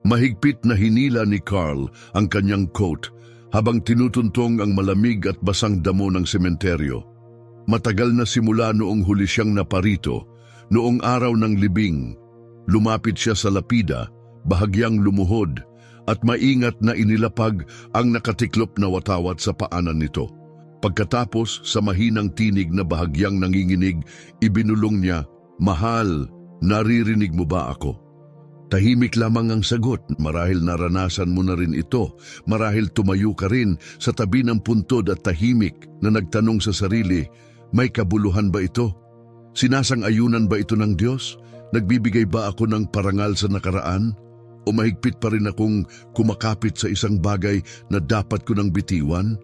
Mahigpit na hinila ni Carl ang kanyang coat habang tinutuntong ang malamig at basang damo ng sementeryo. Matagal na simula noong huli siyang naparito, noong araw ng libing. Lumapit siya sa lapida, bahagyang lumuhod, at maingat na inilapag ang nakatiklop na watawat sa paanan nito. Pagkatapos, sa mahinang tinig na bahagyang nanginginig, ibinulong niya, "Mahal, naririnig mo ba ako?" Tahimik lamang ang sagot. Marahil naranasan mo na rin ito. Marahil tumayo ka rin sa tabi ng puntod at tahimik na nagtanong sa sarili, may kabuluhan ba ito? Sinasang-ayunan ba ito ng Diyos? Nagbibigay ba ako ng parangal sa nakaraan? O mahigpit pa rin akong kumakapit sa isang bagay na dapat ko nang bitiwan?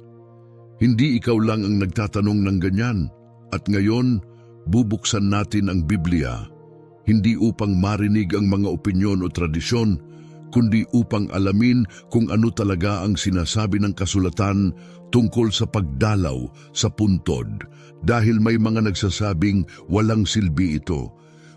Hindi ikaw lang ang nagtatanong ng ganyan. At ngayon, bubuksan natin ang Biblia. Hindi upang marinig ang mga opinyon o tradisyon, kundi upang alamin kung ano talaga ang sinasabi ng kasulatan tungkol sa pagdalaw sa puntod. Dahil may mga nagsasabing walang silbi ito.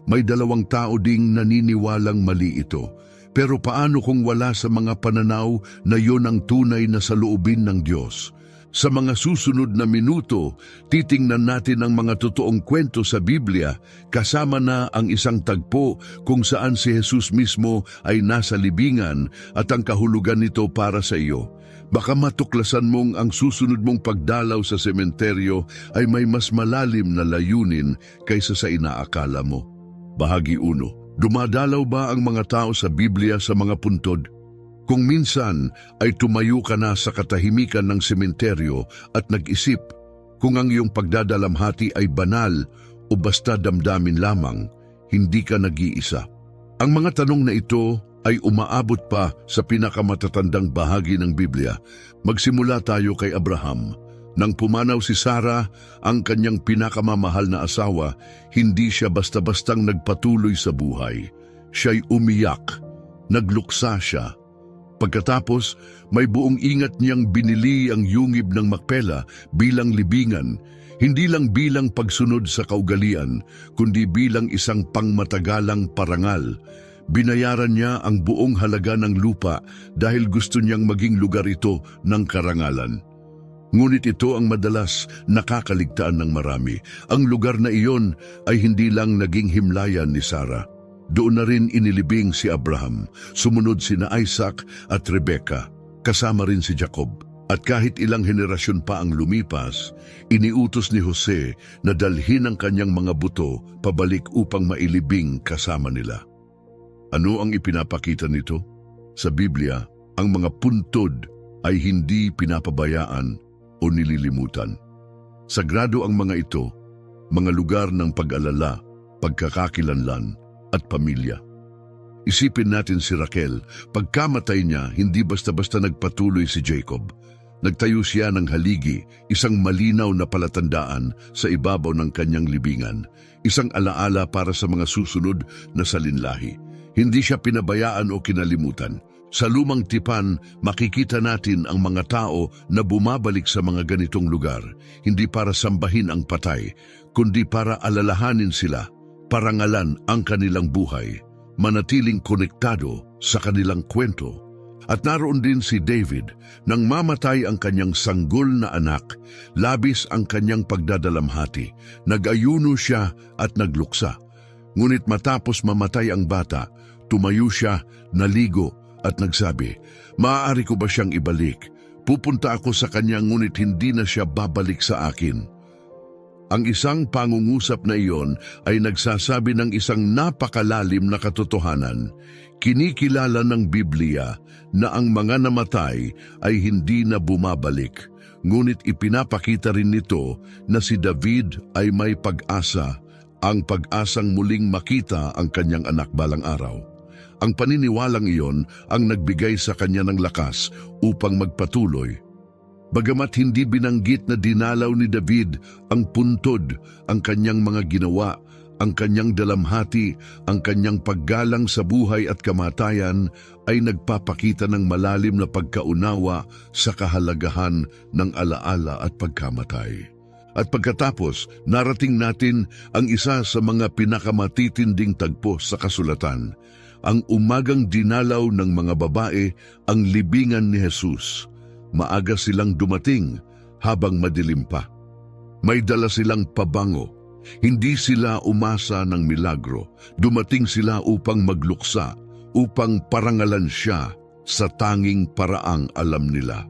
May dalawang tao ding naniniwalang mali ito. Pero paano kung wala sa mga pananaw na yon ang tunay na saloobin ng Diyos? Sa mga susunod na minuto, titingnan natin ang mga totoong kwento sa Biblia kasama na ang isang tagpo kung saan si Jesus mismo ay nasa libingan at ang kahulugan nito para sa iyo. Baka matuklasan mong ang susunod mong pagdalaw sa sementeryo ay may mas malalim na layunin kaysa sa inaakala mo. Bahagi 1. Dumadalaw ba ang mga tao sa Biblia sa mga puntod? Kung minsan ay tumayo ka na sa katahimikan ng sementeryo at nag-isip kung ang iyong pagdadalamhati ay banal o basta damdamin lamang, hindi ka nag-iisa. Ang mga tanong na ito ay umaabot pa sa pinakamatatandang bahagi ng Biblia. Magsimula tayo kay Abraham. Nang pumanaw si Sarah, ang kanyang pinakamamahal na asawa, hindi siya basta-bastang nagpatuloy sa buhay. Siya'y umiyak, nagluksa siya. Pagkatapos, may buong ingat niyang binili ang yungib ng Makpela bilang libingan, hindi lang bilang pagsunod sa kaugalian, kundi bilang isang pangmatagalang parangal. Binayaran niya ang buong halaga ng lupa dahil gusto niyang maging lugar ito ng karangalan. Ngunit ito ang madalas nakakaligtaan ng marami. Ang lugar na iyon ay hindi lang naging himlayan ni Sarah. Doon na rin inilibing si Abraham, sumunod sina Isaac at Rebecca, kasama rin si Jacob. At kahit ilang henerasyon pa ang lumipas, iniutos ni Jose na dalhin ang kanyang mga buto pabalik upang mailibing kasama nila. Ano ang ipinapakita nito? Sa Biblia, ang mga puntod ay hindi pinapabayaan o nililimutan. Sagrado ang mga ito, mga lugar ng pag-alala, pagkakakilanlan, at pamilya. Isipin natin si Raquel, pagkamatay niya, hindi basta-basta nagpatuloy si Jacob. Nagtayo siya ng haligi, isang malinaw na palatandaan sa ibabaw ng kanyang libingan, isang alaala para sa mga susunod na salinlahi. Hindi siya pinabayaan o kinalimutan. Sa lumang tipan, makikita natin ang mga tao na bumabalik sa mga ganitong lugar, hindi para sambahin ang patay, kundi para alalahanin sila, parangalan ang kanilang buhay, manatiling konektado sa kanilang kwento. At naroon din si David, nang mamatay ang kanyang sanggol na anak, labis ang kanyang pagdadalamhati, nag-ayuno siya at nagluksa. Ngunit matapos mamatay ang bata, tumayo siya, naligo at nagsabi, "Maaari ko ba siyang ibalik? Pupunta ako sa kanya ngunit hindi na siya babalik sa akin." Ang isang pangungusap na iyon ay nagsasabi ng isang napakalalim na katotohanan. Kinikilala ng Biblia na ang mga namatay ay hindi na bumabalik, ngunit ipinapakita rin nito na si David ay may pag-asa, ang pag-asang muling makita ang kanyang anak balang araw. Ang paniniwalang iyon ang nagbigay sa kanya ng lakas upang magpatuloy. Bagamat hindi binanggit na dinalaw ni David ang puntod, ang kanyang mga ginawa, ang kanyang dalamhati, ang kanyang paggalang sa buhay at kamatayan ay nagpapakita ng malalim na pagkaunawa sa kahalagahan ng alaala at pagkamatay. At pagkatapos, narating natin ang isa sa mga pinakamatitinding tagpo sa kasulatan, ang umagang dinalaw ng mga babae ang libingan ni Jesus. Maaga silang dumating habang madilim pa. May dala silang pabango. Hindi sila umasa ng milagro. Dumating sila upang magluksa, upang parangalan siya sa tanging paraang alam nila.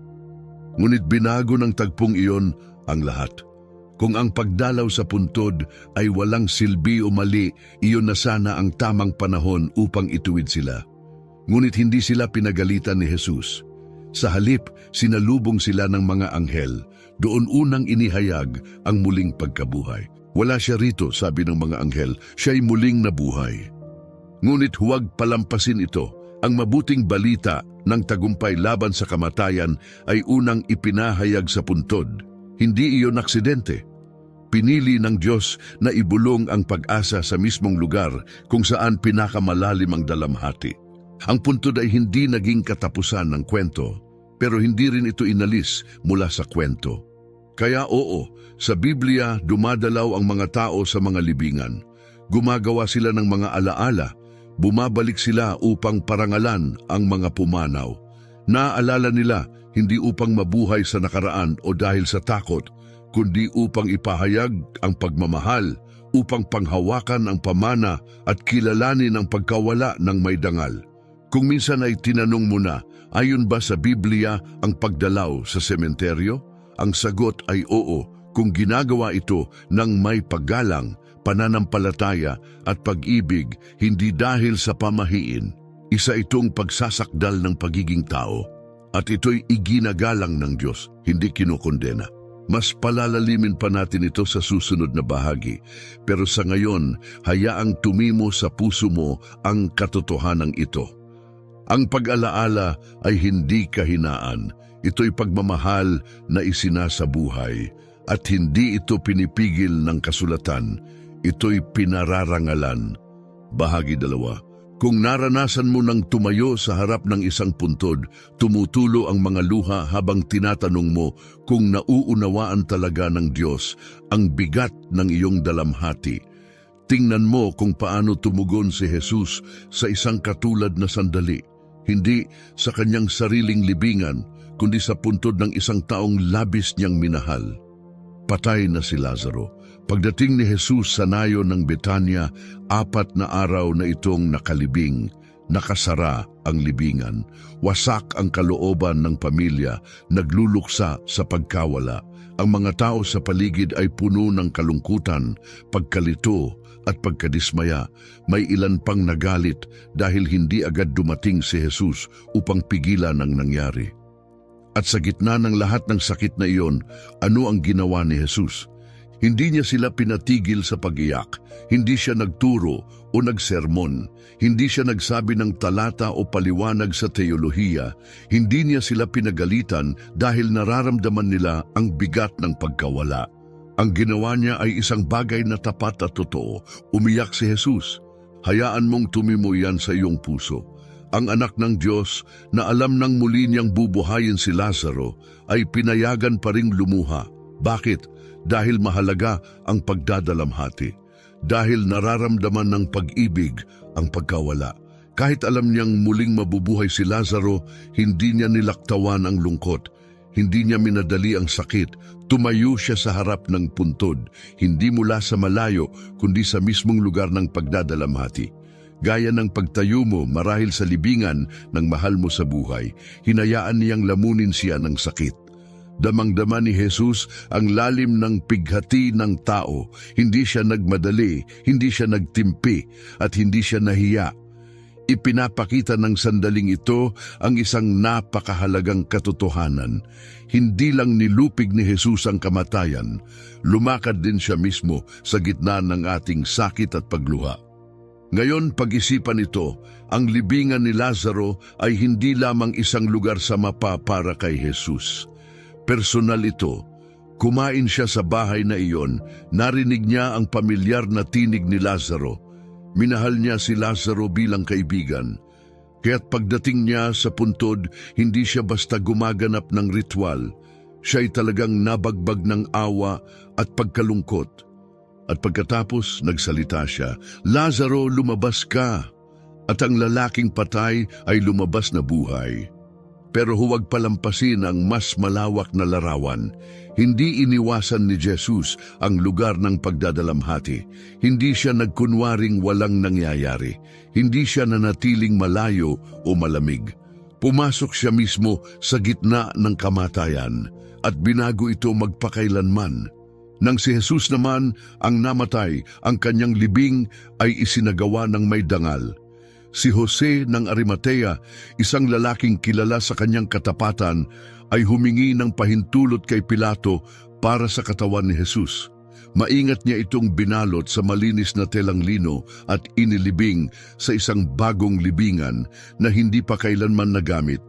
Ngunit binago ng tagpong iyon ang lahat. Kung ang pagdalaw sa puntod ay walang silbi o mali, iyon na sana ang tamang panahon upang ituwid sila. Ngunit hindi sila pinagalitan ni Jesus. Sa halip, sinalubong sila ng mga anghel. Doon unang inihayag ang muling pagkabuhay. Wala siya rito, sabi ng mga anghel, siya'y muling nabuhay. Ngunit huwag palampasin ito. Ang mabuting balita ng tagumpay laban sa kamatayan ay unang ipinahayag sa puntod. Hindi iyon aksidente. Pinili ng Diyos na ibulong ang pag-asa sa mismong lugar kung saan pinakamalalim ang dalamhati. Ang puntod ay hindi naging katapusan ng kwento, pero hindi rin ito inalis mula sa kwento. Kaya oo, sa Biblia dumadalaw ang mga tao sa mga libingan. Gumagawa sila ng mga alaala, bumabalik sila upang parangalan ang mga pumanaw. Naaalala nila hindi upang mabuhay sa nakaraan o dahil sa takot, kundi upang ipahayag ang pagmamahal, upang panghawakan ang pamana at kilalanin ang pagkawala ng may dangal. Kung minsan ay tinanong mo na, ayon ba sa Biblia ang pagdalaw sa sementeryo? Ang sagot ay oo, kung ginagawa ito ng may paggalang, pananampalataya at pag-ibig, hindi dahil sa pamahiin. Isa itong pagsasakdal ng pagiging tao. At ito'y iginagalang ng Diyos, hindi kinukondena. Mas palalalimin pa natin ito sa susunod na bahagi. Pero sa ngayon, hayaang tumimo sa puso mo ang katotohanan ito. Ang pag-alaala ay hindi kahinaan. Ito'y pagmamahal na isinasabuhay. At hindi ito pinipigil ng kasulatan. Ito'y pinararangalan. Bahagi 2. Kung naranasan mo ng tumayo sa harap ng isang puntod, tumutulo ang mga luha habang tinatanong mo kung nauunawaan talaga ng Diyos ang bigat ng iyong dalamhati. Tingnan mo kung paano tumugon si Jesus sa isang katulad na sandali. Hindi sa kanyang sariling libingan, kundi sa puntod ng isang taong labis niyang minahal. Patay na si Lazaro. Pagdating ni Jesus sa nayo ng Betania, 4 na araw na itong nakalibing, nakasara ang libingan. Wasak ang kalooban ng pamilya, nagluluksa sa pagkawala. Ang mga tao sa paligid ay puno ng kalungkutan, pagkalito at pagkadismaya. May ilan pang nagalit dahil hindi agad dumating si Jesus upang pigilan ang nangyari. At sa gitna ng lahat ng sakit na iyon, ano ang ginawa ni Jesus? Hindi niya sila pinatigil sa pag-iyak, hindi siya nagturo o nagsermon, hindi siya nagsabi ng talata o paliwanag sa teolohiya, hindi niya sila pinagalitan dahil nararamdaman nila ang bigat ng pagkawala. Ang ginawa niya ay isang bagay na tapat at totoo. Umiyak si Jesus. Hayaan mong tumimo yan sa iyong puso. Ang anak ng Diyos na alam ng muli niyang bubuhayin si Lazaro ay pinayagan pa ring lumuha. Bakit? Dahil mahalaga ang pagdadalamhati. Dahil nararamdaman ng pag-ibig ang pagkawala. Kahit alam niyang muling mabubuhay si Lazaro, hindi niya nilaktawan ang lungkot. Hindi niya minadali ang sakit. Tumayo siya sa harap ng puntod, hindi mula sa malayo, kundi sa mismong lugar ng pagdadalamhati. Gaya ng pagtayo mo marahil sa libingan ng mahal mo sa buhay, hinayaan niyang lamunin siya ng sakit. Damang-dama ni Jesus ang lalim ng pighati ng tao. Hindi siya nagmadali, hindi siya nagtimpi, at hindi siya nahiya. Ipinapakita ng sandaling ito ang isang napakahalagang katotohanan. Hindi lang nilupig ni Jesus ang kamatayan, lumakad din siya mismo sa gitna ng ating sakit at pagluha. Ngayon, pag-isipan ito, ang libingan ni Lazaro ay hindi lamang isang lugar sa mapa para kay Jesus. Personal ito. Kumain siya sa bahay na iyon, narinig niya ang pamilyar na tinig ni Lazaro. Minahal niya si Lazaro bilang kaibigan. Kaya't pagdating niya sa puntod, hindi siya basta gumaganap ng ritual. Siya'y talagang nabagbag ng awa at pagkalungkot. At pagkatapos, nagsalita siya, "Lazaro, lumabas ka." at ang lalaking patay ay lumabas na buhay. Pero huwag palampasin ang mas malawak na larawan. Hindi iniwasan ni Jesus ang lugar ng pagdadalamhati. Hindi siya nagkunwaring walang nangyayari. Hindi siya nanatiling malayo o malamig. Pumasok siya mismo sa gitna ng kamatayan at binago ito magpakailanman. Nang si Jesus naman ang namatay, ang kanyang libing ay isinagawa ng may dangal. Si Jose ng Arimatea, isang lalaking kilala sa kanyang katapatan, ay humingi ng pahintulot kay Pilato para sa katawan ni Jesus. Maingat niya itong binalot sa malinis na telang lino at inilibing sa isang bagong libingan na hindi pa kailanman nagamit.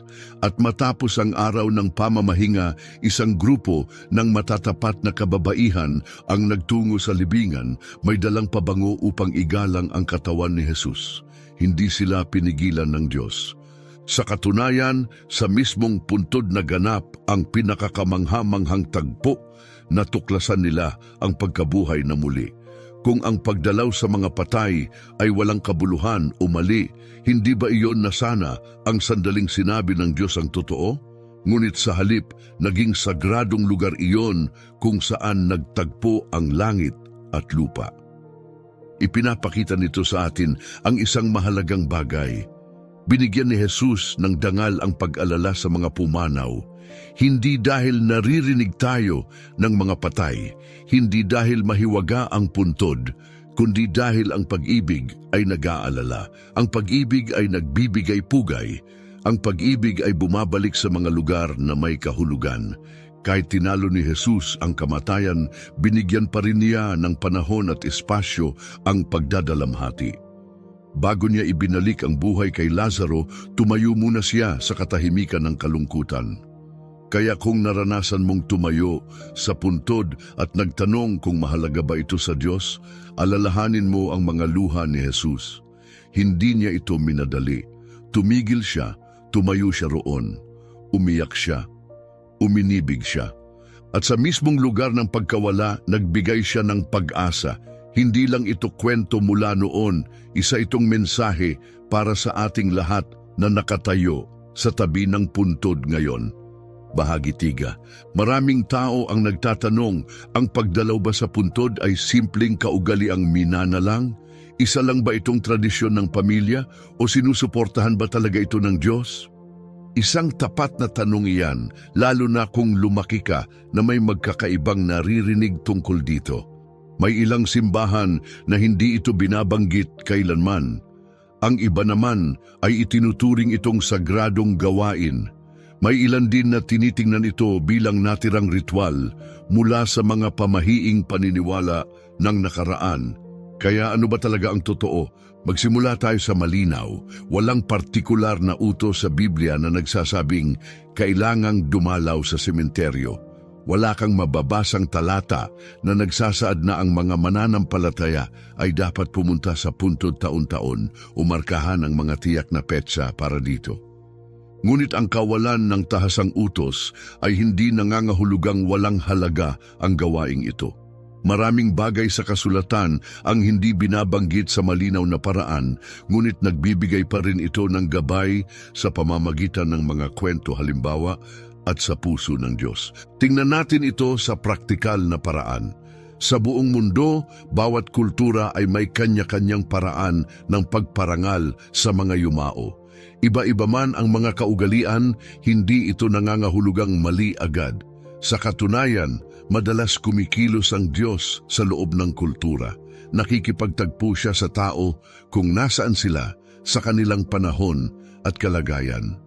At matapos ang araw ng pamamahinga, isang grupo ng matatapat na kababaihan ang nagtungo sa libingan, may dalang pabango upang igalang ang katawan ni Jesus. Hindi sila pinigilan ng Diyos. Sa katunayan, sa mismong puntod na ganap ang pinakakamangha-manghang tagpo, natuklasan nila ang pagkabuhay na muli. Kung ang pagdalaw sa mga patay ay walang kabuluhan o mali, hindi ba iyon na sana ang sandaling sinabi ng Diyos ang totoo? Ngunit sa halip, naging sagradong lugar iyon kung saan nagtagpo ang langit at lupa. Ipinapakita nito sa atin ang isang mahalagang bagay. Binigyan ni Jesus ng dangal ang pag-alala sa mga pumanaw, hindi dahil naririnig tayo ng mga patay, hindi dahil mahiwaga ang puntod, kundi dahil ang pag-ibig ay nag-aalala. Ang pag-ibig ay nagbibigay pugay. Ang pag-ibig ay bumabalik sa mga lugar na may kahulugan. Kahit tinalo ni Jesus ang kamatayan, binigyan pa rin niya ng panahon at espasyo ang pagdadalamhati. Bago niya ibinalik ang buhay kay Lazaro, tumayo muna siya sa katahimikan ng kalungkutan. Kaya kung naranasan mong tumayo sa puntod at nagtanong kung mahalaga ba ito sa Diyos, alalahanin mo ang mga luha ni Jesus. Hindi niya ito minadali. Tumigil siya, tumayo siya roon. Umiyak siya. Uminibig siya. At sa mismong lugar ng pagkawala, nagbigay siya ng pag-asa. Hindi lang ito kwento mula noon, isa itong mensahe para sa ating lahat na nakatayo sa tabi ng puntod ngayon. Bahagi 3. Maraming tao ang nagtatanong, ang pagdalaw ba sa puntod ay simpleng kaugaliang minana lang? Isa lang ba itong tradisyon ng pamilya o sinusuportahan ba talaga ito ng Diyos? Isang tapat na tanong iyan, lalo na kung lumaki ka na may magkakaibang naririnig tungkol dito. May ilang simbahan na hindi ito binabanggit kailanman. Ang iba naman ay itinuturing itong sagradong gawain. May ilan din na tinitingnan ito bilang natirang ritual mula sa mga pamahiing paniniwala ng nakaraan. Kaya ano ba talaga ang totoo? Magsimula tayo sa malinaw. Walang partikular na utos sa Biblia na nagsasabing kailangang dumalaw sa sementeryo. Wala kang mababasang talata na nagsasaad na ang mga mananampalataya ay dapat pumunta sa puntod taon-taon o markahan ang mga tiyak na petsa para dito. Ngunit ang kawalan ng tahasang utos ay hindi nangangahulugang walang halaga ang gawaing ito. Maraming bagay sa kasulatan ang hindi binabanggit sa malinaw na paraan, ngunit nagbibigay pa rin ito ng gabay sa pamamagitan ng mga kwento halimbawa at sa puso ng Diyos. Tingnan natin ito sa praktikal na paraan. Sa buong mundo, bawat kultura ay may kanya-kanyang paraan ng pagparangal sa mga yumao. Iba-iba man ang mga kaugalian, hindi ito nangangahulugang mali agad. Sa katunayan, madalas kumikilos ang Diyos sa loob ng kultura. Nakikipagtagpo siya sa tao kung nasaan sila sa kanilang panahon at kalagayan.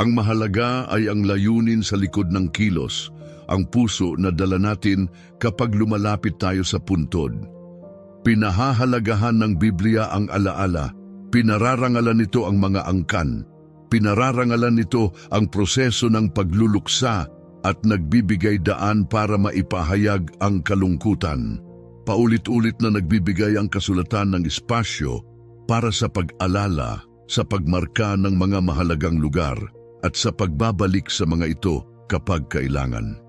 Ang mahalaga ay ang layunin sa likod ng kilos, ang puso na dala natin kapag lumalapit tayo sa puntod. Pinahahalagahan ng Biblia ang alaala, pinararangalan nito ang mga angkan, pinararangalan nito ang proseso ng pagluluksa at nagbibigay daan para maipahayag ang kalungkutan. Paulit-ulit na nagbibigay ang kasulatan ng espasyo para sa pag-alala, sa pagmarka ng mga mahalagang lugar, at sa pagbabalik sa mga ito kapag kailangan.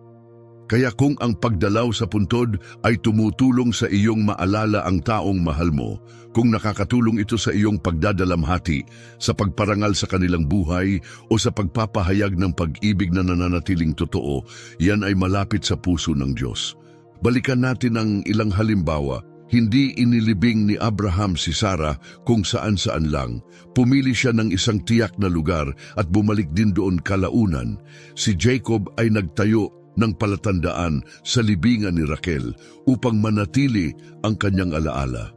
Kaya kung ang pagdalaw sa puntod ay tumutulong sa iyong maalala ang taong mahal mo, kung nakakatulong ito sa iyong pagdadalamhati, sa pagparangal sa kanilang buhay o sa pagpapahayag ng pag-ibig na nananatiling totoo, yan ay malapit sa puso ng Diyos. Balikan natin ang ilang halimbawa. Hindi inilibing ni Abraham si Sarah kung saan-saan lang. Pumili siya ng isang tiyak na lugar at bumalik din doon kalaunan. Si Jacob ay nagtayo ng palatandaan sa libingan ni Raquel upang manatili ang kanyang alaala.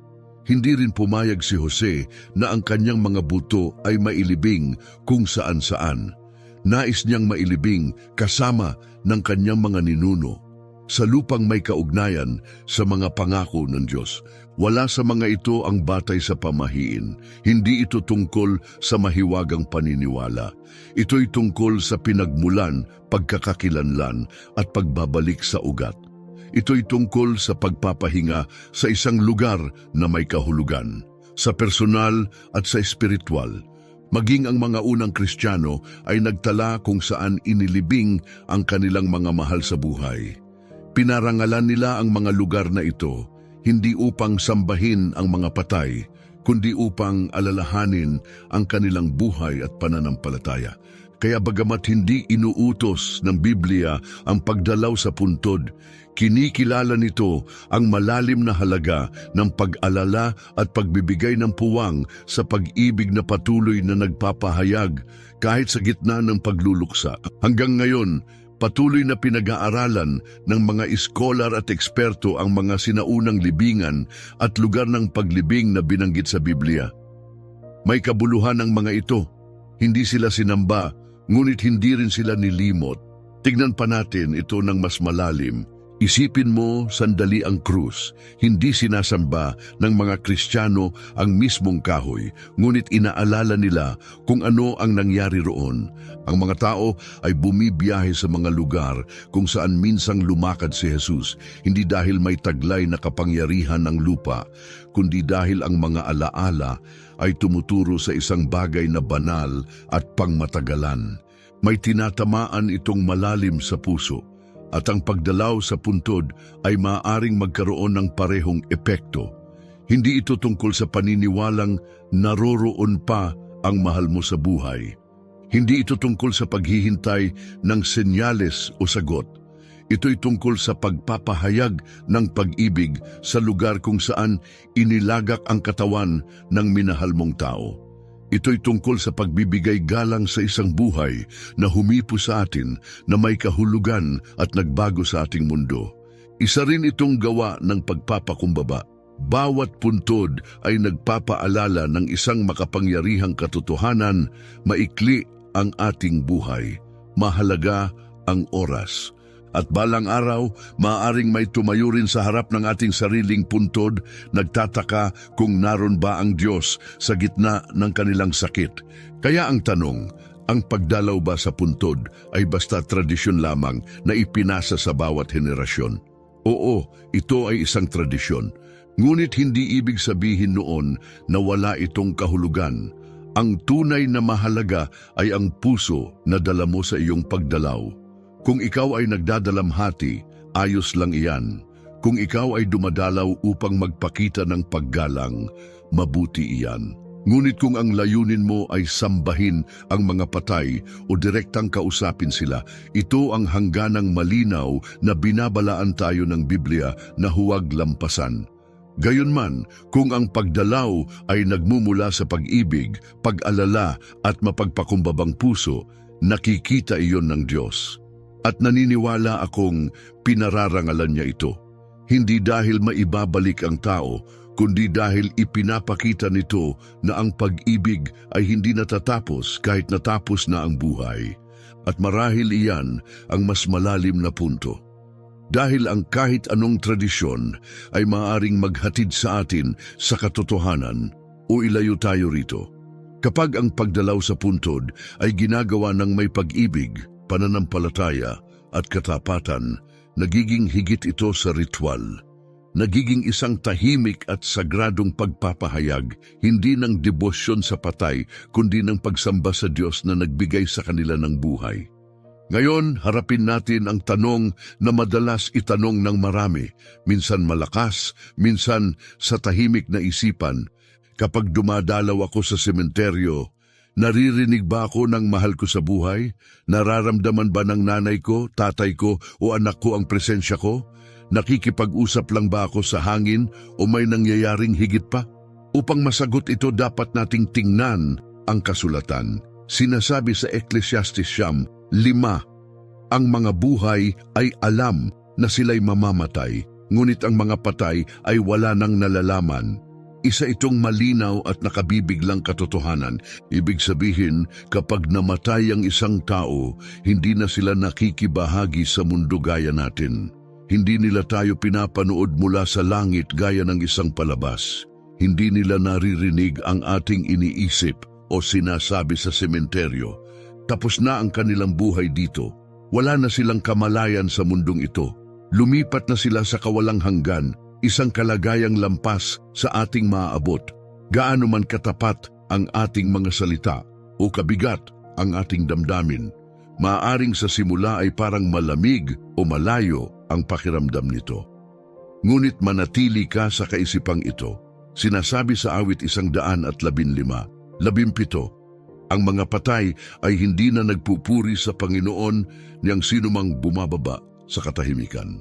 Hindi rin pumayag si Jose na ang kanyang mga buto ay mailibing kung saan-saan. Nais niyang mailibing kasama ng kanyang mga ninuno sa lupang may kaugnayan sa mga pangako ng Diyos. Wala sa mga ito ang batay sa pamahiin. Hindi ito tungkol sa mahiwagang paniniwala. Ito'y tungkol sa pinagmulan, pagkakakilanlan at pagbabalik sa ugat. Ito'y tungkol sa pagpapahinga sa isang lugar na may kahulugan, sa personal at sa espiritual. Maging ang mga unang Kristiyano ay nagtala kung saan inilibing ang kanilang mga mahal sa buhay. Pinarangalan nila ang mga lugar na ito, hindi upang sambahin ang mga patay, kundi upang alalahanin ang kanilang buhay at pananampalataya. Kaya bagamat hindi inuutos ng Biblia ang pagdalaw sa puntod, kinikilala nito ang malalim na halaga ng pag-alala at pagbibigay ng puwang sa pag-ibig na patuloy na nagpapahayag kahit sa gitna ng pagluluksa. Hanggang ngayon, patuloy na pinag-aaralan ng mga iskolar at eksperto ang mga sinaunang libingan at lugar ng paglibing na binanggit sa Biblia. May kabuluhan ang mga ito. Hindi sila sinamba, ngunit hindi rin sila nilimot. Tignan pa natin ito ng mas malalim. Isipin mo sandali ang krus. Hindi sinasamba ng mga Kristiyano ang mismong kahoy, ngunit inaalala nila kung ano ang nangyari roon. Ang mga tao ay bumibiyahe sa mga lugar kung saan minsang lumakad si Jesus, hindi dahil may taglay na kapangyarihan ng lupa, kundi dahil ang mga alaala ay tumuturo sa isang bagay na banal at pangmatagalan. May tinatamaan itong malalim sa puso. At ang pagdalaw sa puntod ay maaaring magkaroon ng parehong epekto. Hindi ito tungkol sa paniniwalang naroroon pa ang mahal mo sa buhay. Hindi ito tungkol sa paghihintay ng senyales o sagot. Ito'y tungkol sa pagpapahayag ng pag-ibig sa lugar kung saan inilagak ang katawan ng minahal mong tao. Ito'y tungkol sa pagbibigay galang sa isang buhay na humipo sa atin na may kahulugan at nagbago sa ating mundo. Isa rin itong gawa ng pagpapakumbaba. Bawat puntod ay nagpapaalala ng isang makapangyarihang katotohanan, maikli ang ating buhay, mahalaga ang oras. At balang araw, maaaring may tumayo rin sa harap ng ating sariling puntod, nagtataka kung naroon ba ang Diyos sa gitna ng kanilang sakit. Kaya ang tanong, ang pagdalaw ba sa puntod ay basta tradisyon lamang na ipinasa sa bawat henerasyon? Oo, ito ay isang tradisyon. Ngunit hindi ibig sabihin noon na wala itong kahulugan. Ang tunay na mahalaga ay ang puso na dala mo sa iyong pagdalaw. Kung ikaw ay nagdadalamhati, ayos lang iyan. Kung ikaw ay dumadalaw upang magpakita ng paggalang, mabuti iyan. Ngunit kung ang layunin mo ay sambahin ang mga patay o direktang kausapin sila, ito ang hangganang malinaw na binabalaan tayo ng Biblia na huwag lampasan. Gayunman, kung ang pagdalaw ay nagmumula sa pag-ibig, pag-alala at mapagpakumbabang puso, nakikita iyon ng Diyos. At naniniwala akong pinararangalan niya ito. Hindi dahil maibabalik ang tao, kundi dahil ipinapakita nito na ang pag-ibig ay hindi natatapos kahit natapos na ang buhay. At marahil iyan ang mas malalim na punto. Dahil ang kahit anong tradisyon ay maaaring maghatid sa atin sa katotohanan o ilayo tayo rito. Kapag ang pagdalaw sa puntod ay ginagawa ng may pag-ibig, pananampalataya at katapatan, nagiging higit ito sa ritual. Nagiging isang tahimik at sagradong pagpapahayag, hindi ng debosyon sa patay, kundi ng pagsamba sa Diyos na nagbigay sa kanila ng buhay. Ngayon, harapin natin ang tanong na madalas itanong ng marami, minsan malakas, minsan sa tahimik na isipan. Kapag dumadalaw ako sa sementeryo, naririnig ba ako ng mahal ko sa buhay? Nararamdaman ba ng nanay ko, tatay ko o anak ko ang presensya ko? Nakikipag-usap lang ba ako sa hangin o may nangyayaring higit pa? Upang masagot ito, dapat nating tingnan ang kasulatan. Sinasabi sa Ecclesiastes 5, ang mga buhay ay alam na sila'y mamamatay, ngunit ang mga patay ay wala nang nalalaman. Isa itong malinaw at nakabibiglang katotohanan. Ibig sabihin, kapag namatay ang isang tao, hindi na sila nakikibahagi sa mundo gaya natin. Hindi nila tayo pinapanood mula sa langit gaya ng isang palabas. Hindi nila naririnig ang ating iniisip o sinasabi sa sementeryo. Tapos na ang kanilang buhay dito. Wala na silang kamalayan sa mundong ito. Lumipat na sila sa kawalang hanggan, isang kalagayang lampas sa ating maaabot. Gaano man katapat ang ating mga salita o kabigat ang ating damdamin, maaaring sa simula ay parang malamig o malayo ang pakiramdam nito. Ngunit manatili ka sa kaisipang ito. Sinasabi sa awit 115, 17, ang mga patay ay hindi na nagpupuri sa Panginoon niyang sinumang bumababa sa katahimikan.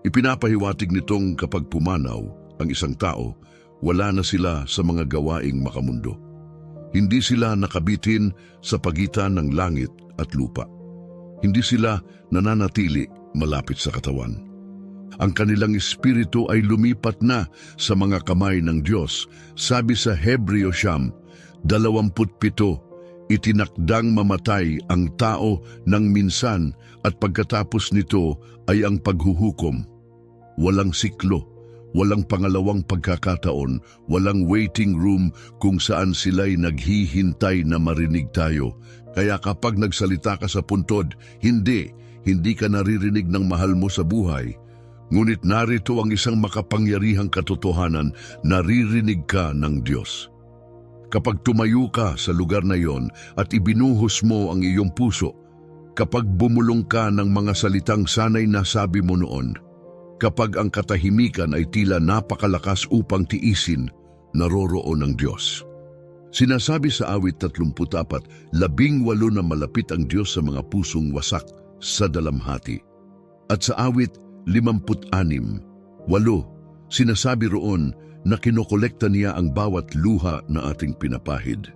Ipinapahiwatig nitong kapag pumanaw ang isang tao, wala na sila sa mga gawaing makamundo. Hindi sila nakabitin sa pagitan ng langit at lupa. Hindi sila nananatili malapit sa katawan. Ang kanilang espiritu ay lumipat na sa mga kamay ng Diyos. Sabi sa Hebreo 27, itinakdang mamatay ang tao ng minsan at pagkatapos nito ay ang paghuhukom. Walang siklo, walang pangalawang pagkakataon, walang waiting room kung saan sila'y naghihintay na marinig tayo. Kaya kapag nagsalita ka sa puntod, hindi ka naririnig ng mahal mo sa buhay. Ngunit narito ang isang makapangyarihang katotohanan, naririnig ka ng Diyos. Kapag tumayo ka sa lugar na iyon at ibinuhos mo ang iyong puso, kapag bumulong ka ng mga salitang sanay nasabi mo noon, kapag ang katahimikan ay tila napakalakas upang tiisin, naroroon ng Diyos. Sinasabi sa awit 34, 18 na malapit ang Diyos sa mga pusong wasak sa dalamhati. At sa awit 56, 8, sinasabi roon na kinokolekta niya ang bawat luha na ating pinapahid.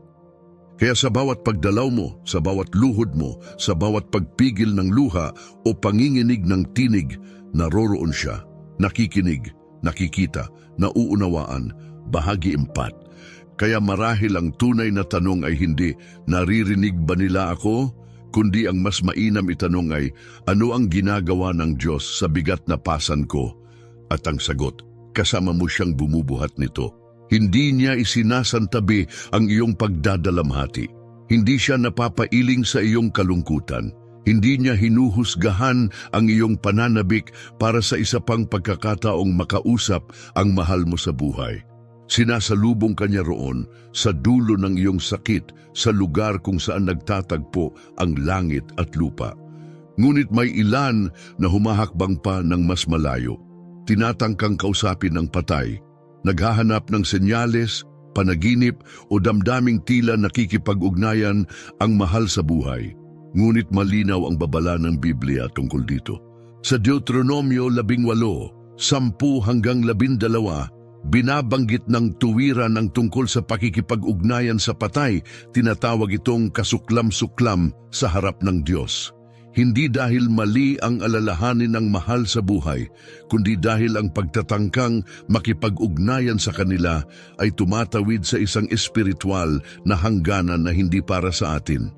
Kaya sa bawat pagdalaw mo, sa bawat luhod mo, sa bawat pagpigil ng luha o panginginig ng tinig, naroroon siya, nakikinig, nakikita, nauunawaan, bahagi 4. Kaya marahil ang tunay na tanong ay hindi, naririnig ba nila ako? Kundi ang mas mainam itanong ay, ano ang ginagawa ng Diyos sa bigat na pasan ko? At ang sagot, kasama mo siyang bumubuhat nito. Hindi niya isinasantabi ang iyong pagdadalamhati. Hindi siya napapailing sa iyong kalungkutan. Hindi niya hinuhusgahan ang iyong pananabik para sa isa pang pagkakataong makausap ang mahal mo sa buhay. Sinasalubong ka niya roon sa dulo ng iyong sakit, sa lugar kung saan nagtatagpo ang langit at lupa. Ngunit may ilan na humahakbang pa ng mas malayo. Tinatangkang kausapin ng patay, naghahanap ng senyales, panaginip o damdaming tila nakikipag-ugnayan ang mahal sa buhay. Ngunit malinaw ang babala ng Biblia tungkol dito. Sa Deuteronomio 18, 10-12, binabanggit ng tuwiran ang tungkol sa pakikipag-ugnayan sa patay, tinatawag itong kasuklam-suklam sa harap ng Diyos. Hindi dahil mali ang alalahanin ng mahal sa buhay, kundi dahil ang pagtatangkang makipag-ugnayan sa kanila ay tumatawid sa isang espiritual na hangganan na hindi para sa atin.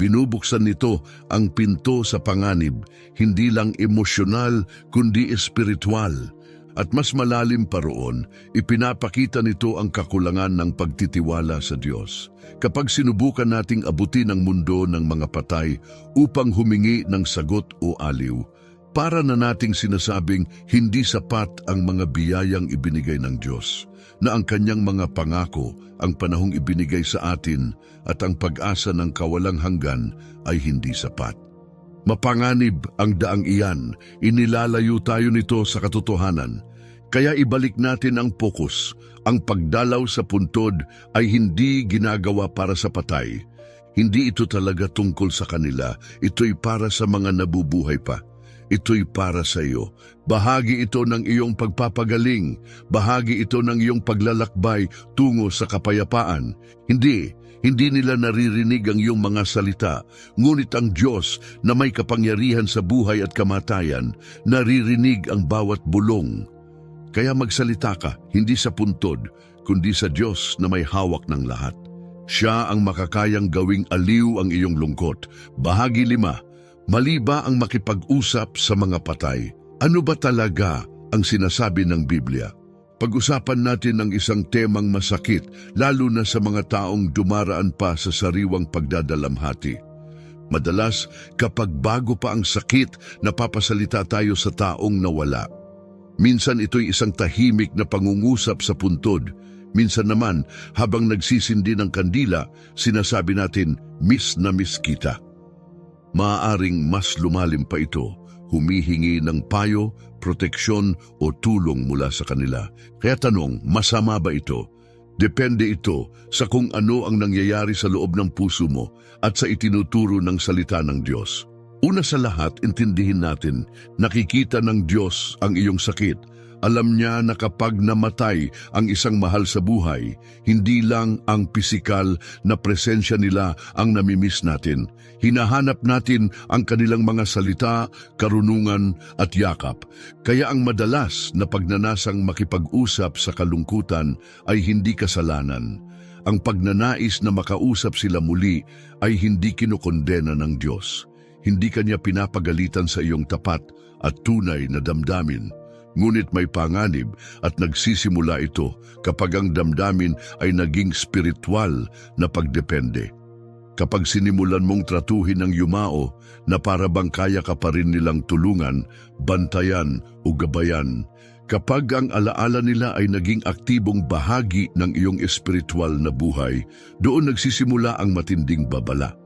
Binubuksan nito ang pinto sa panganib, hindi lang emosyonal kundi espiritual. At mas malalim pa roon, ipinapakita nito ang kakulangan ng pagtitiwala sa Diyos. Kapag sinubukan nating abutin ang mundo ng mga patay upang humingi ng sagot o aliw, para na nating sinasabing hindi sapat ang mga biyayang ibinigay ng Diyos, na ang kanyang mga pangako, ang panahong ibinigay sa atin at ang pag-asa ng kawalang hanggan ay hindi sapat. Mapanganib ang daang iyan, inilalayo tayo nito sa katotohanan. Kaya ibalik natin ang pokus. Ang pagdalaw sa puntod ay hindi ginagawa para sa patay. Hindi ito talaga tungkol sa kanila, ito'y para sa mga nabubuhay pa. Ito'y para sa iyo. Bahagi ito ng iyong pagpapagaling, bahagi ito ng iyong paglalakbay tungo sa kapayapaan. Hindi nila naririnig ang iyong mga salita, ngunit ang Diyos na may kapangyarihan sa buhay at kamatayan, naririnig ang bawat bulong. Kaya magsalita ka, hindi sa puntod, kundi sa Diyos na may hawak ng lahat. Siya ang makakayang gawing aliw ang iyong lungkot. Bahagi 5, mali ba ang makipag-usap sa mga patay? Ano ba talaga ang sinasabi ng Biblia? Pag-usapan natin ang isang temang masakit, lalo na sa mga taong dumaraan pa sa sariwang pagdadalamhati. Madalas, kapag bago pa ang sakit, napapasalita tayo sa taong nawala. Minsan ito'y isang tahimik na pangungusap sa puntod. Minsan naman, habang nagsisindi ng kandila, sinasabi natin, miss na miss kita. Maaaring mas lumalim pa ito, humihingi ng payo, proteksyon o tulong mula sa kanila. Kaya tanong, masama ba ito? Depende ito sa kung ano ang nangyayari sa loob ng puso mo at sa itinuturo ng salita ng Diyos. Una sa lahat, intindihin natin, nakikita ng Diyos ang iyong sakit. Alam niya na kapag namatay ang isang mahal sa buhay, hindi lang ang pisikal na presensya nila ang namimiss natin. Hinahanap natin ang kanilang mga salita, karunungan at yakap. Kaya ang madalas na pagnanasang makipag-usap sa kalungkutan ay hindi kasalanan. Ang pagnanais na makausap sila muli ay hindi kinokondena ng Diyos. Hindi kanya pinapagalitan sa iyong tapat at tunay na damdamin. Ngunit may panganib at nagsisimula ito kapag ang damdamin ay naging spiritual na pagdepende. Kapag sinimulan mong tratuhin ng yumao na para bang kaya ka pa rin nilang tulungan, bantayan o gabayan. Kapag ang alaala nila ay naging aktibong bahagi ng iyong espiritual na buhay, doon nagsisimula ang matinding babala.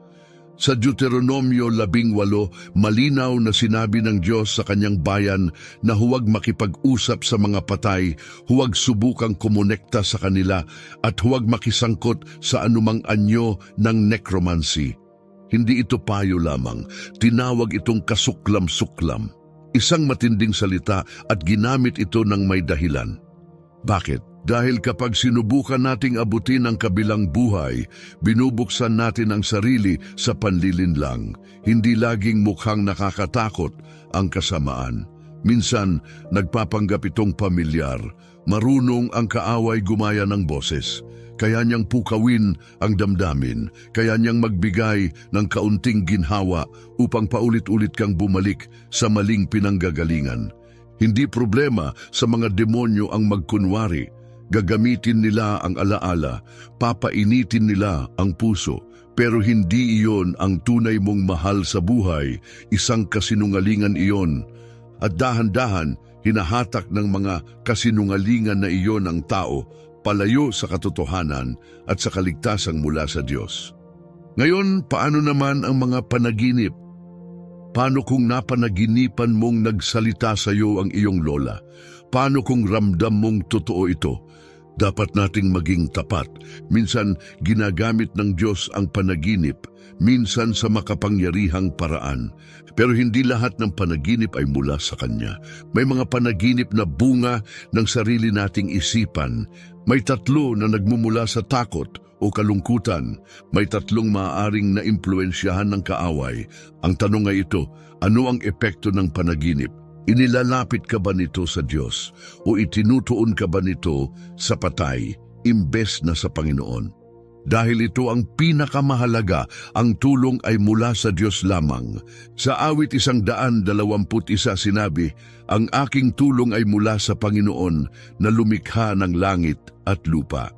Sa Deuteronomio 18, malinaw na sinabi ng Diyos sa kanyang bayan na huwag makipag-usap sa mga patay, huwag subukang kumonekta sa kanila, at huwag makisangkot sa anumang anyo ng necromancy. Hindi ito payo lamang, tinawag itong kasuklam-suklam. Isang matinding salita at ginamit ito ng may dahilan. Bakit? Dahil kapag sinubukan nating abutin ang kabilang buhay, binubuksan natin ang sarili sa panlilinlang. Hindi laging mukhang nakakatakot ang kasamaan. Minsan, nagpapanggap itong pamilyar. Marunong ang kaaway gumaya ng boses. Kaya niyang pukawin ang damdamin. Kaya niyang magbigay ng kaunting ginhawa upang paulit-ulit kang bumalik sa maling pinanggagalingan. Hindi problema sa mga demonyo ang magkunwari. Gagamitin nila ang alaala, papainitin nila ang puso, pero hindi iyon ang tunay mong mahal sa buhay, isang kasinungalingan iyon. At dahan-dahan, hinahatak ng mga kasinungalingan na iyon ang tao, palayo sa katotohanan at sa kaligtasang mula sa Diyos. Ngayon, paano naman ang mga panaginip? Paano kung napanaginipan mong nagsalita sa iyo ang iyong lola? Paano kung ramdam mong totoo ito? Dapat nating maging tapat. Minsan, ginagamit ng Diyos ang panaginip, minsan sa makapangyarihang paraan. Pero hindi lahat ng panaginip ay mula sa Kanya. May mga panaginip na bunga ng sarili nating isipan. May 3 na nagmumula sa takot o kalungkutan. May 3 maaaring naimpluwensyahan ng kaaway. Ang tanong ay ito, ano ang epekto ng panaginip? Inilalapit ka ba nito sa Diyos o itinutuon ka ba nito sa patay imbes na sa Panginoon? Dahil ito ang pinakamahalaga, ang tulong ay mula sa Diyos lamang. Sa awit 121 sinabi, ang aking tulong ay mula sa Panginoon na lumikha ng langit at lupa.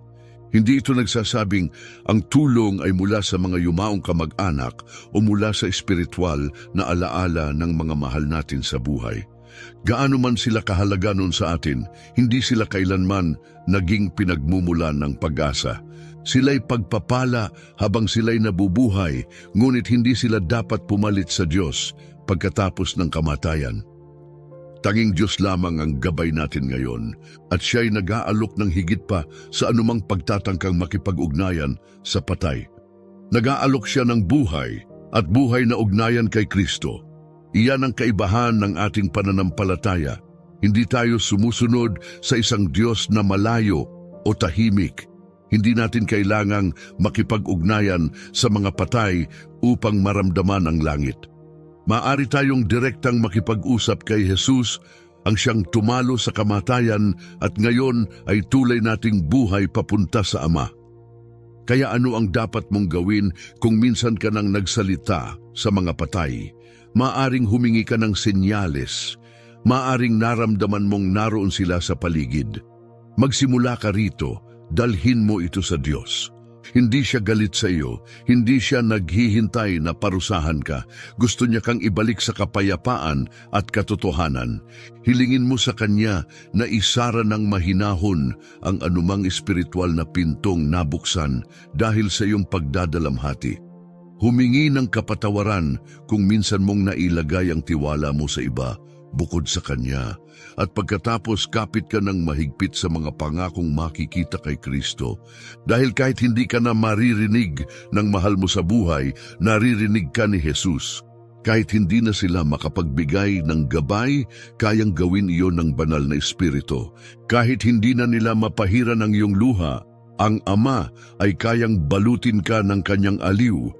Hindi ito nagsasabing ang tulong ay mula sa mga yumaong kamag-anak o mula sa espiritual na alaala ng mga mahal natin sa buhay. Gaano man sila kahalaga nun sa atin, hindi sila kailanman naging pinagmumulan ng pag-asa. Sila'y pagpapala habang sila'y nabubuhay, ngunit hindi sila dapat pumalit sa Diyos. pagkatapos ng kamatayan. Tanging Diyos lamang ang gabay natin ngayon at siya'y nag-aalok ng higit pa sa anumang pagtatangkang makipag-ugnayan sa patay. Nag-aalok siya ng buhay at buhay na ugnayan kay Kristo. Iyan ang kaibahan ng ating pananampalataya. Hindi tayo sumusunod sa isang Diyos na malayo o tahimik. Hindi natin kailangang makipag-ugnayan sa mga patay upang maramdaman ang langit. Maaari tayong direktang makipag-usap kay Jesus, ang siyang tumalo sa kamatayan at ngayon ay tulay nating buhay papunta sa Ama. Kaya ano ang dapat mong gawin kung minsan ka nang nagsalita sa mga patay? Maaring humingi ka ng senyales. Maaring naramdaman mong naroon sila sa paligid. Magsimula ka rito, dalhin mo ito sa Diyos. Hindi siya galit sa iyo, hindi siya naghihintay na parusahan ka. Gusto niya kang ibalik sa kapayapaan at katotohanan. Hilingin mo sa Kanya na isara ng mahinahon ang anumang espiritual na pintong nabuksan dahil sa iyong pagdadalamhati. Humingi ng kapatawaran kung minsan mong nailagay ang tiwala mo sa iba bukod sa Kanya. At pagkatapos kapit ka ng mahigpit sa mga pangakong makikita kay Kristo. Dahil kahit hindi ka na maririnig ng mahal mo sa buhay, naririnig ka ni Jesus. Kahit hindi na sila makapagbigay ng gabay, kayang gawin iyon ng banal na Espiritu. Kahit hindi na nila mapahira ng iyong luha, ang Ama ay kayang balutin ka ng Kanyang aliw.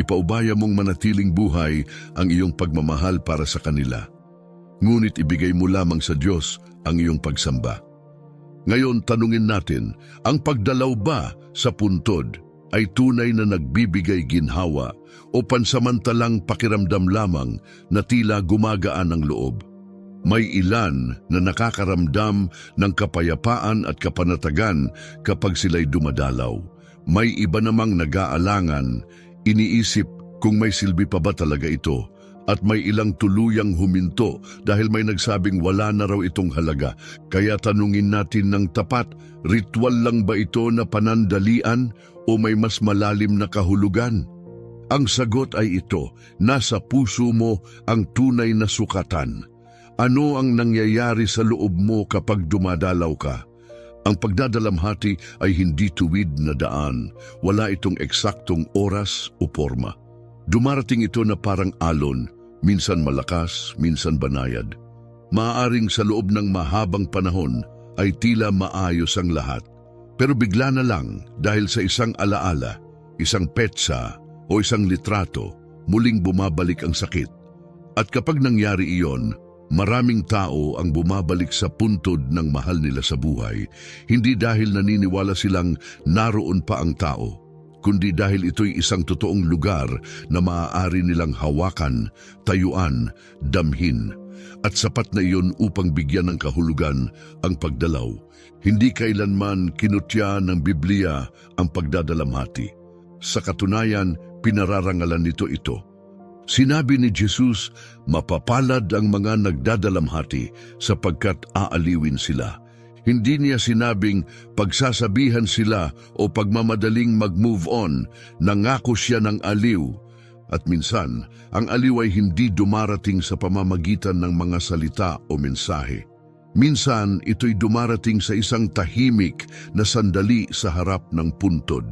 Ipaubaya mong manatiling buhay ang iyong pagmamahal para sa kanila. Ngunit ibigay mo lamang sa Diyos ang iyong pagsamba. Ngayon tanungin natin, ang pagdalaw ba sa puntod ay tunay na nagbibigay ginhawa o pansamantalang pakiramdam lamang na tila gumagaan ang loob? May ilan na nakakaramdam ng kapayapaan at kapanatagan kapag sila'y dumadalaw. May iba namang nag-aalangan, iniisip kung may silbi pa ba talaga ito. At may ilang tuluyang huminto dahil may nagsabing wala na raw itong halaga. Kaya tanungin natin ng tapat, ritual lang ba ito na panandalian o may mas malalim na kahulugan? Ang sagot ay ito, nasa puso mo ang tunay na sukatan. Ano ang nangyayari sa loob mo kapag dumadalaw ka? Ang pagdadalamhati ay hindi tuwid na daan. Wala itong eksaktong oras o forma. Dumarating ito na parang alon, minsan malakas, minsan banayad. Maaaring sa loob ng mahabang panahon ay tila maayos ang lahat. Pero bigla na lang dahil sa isang alaala, isang petsa o isang litrato, muling bumabalik ang sakit. At kapag nangyari iyon, maraming tao ang bumabalik sa puntod ng mahal nila sa buhay, hindi dahil naniniwala silang naroon pa ang tao, kundi dahil ito'y isang totoong lugar na maaari nilang hawakan, tayuan, damhin. At sapat na iyon upang bigyan ng kahulugan ang pagdalaw. Hindi kailanman kinutya ng Biblia ang pagdadalamhati. Sa katunayan, pinararangalan nito ito. Sinabi ni Jesus, mapapalad ang mga nagdadalamhati sapagkat aaliwin sila. Hindi niya sinabing pagsasabihan sila o pagmamadaling mag-move on, nangako siya ng aliw. At minsan, ang aliw ay hindi dumarating sa pamamagitan ng mga salita o mensahe. Minsan, ito'y dumarating sa isang tahimik na sandali sa harap ng puntod.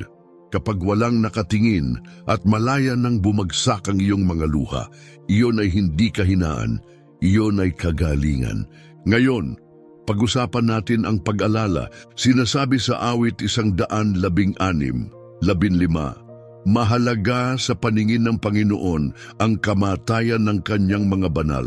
Kapag walang nakatingin at malaya nang bumagsak ang iyong mga luha, iyon ay hindi kahinaan, iyon ay kagalingan. Ngayon, pag-usapan natin ang pag-alala. Sinasabi sa awit 116, 15, mahalaga sa paningin ng Panginoon ang kamatayan ng kanyang mga banal.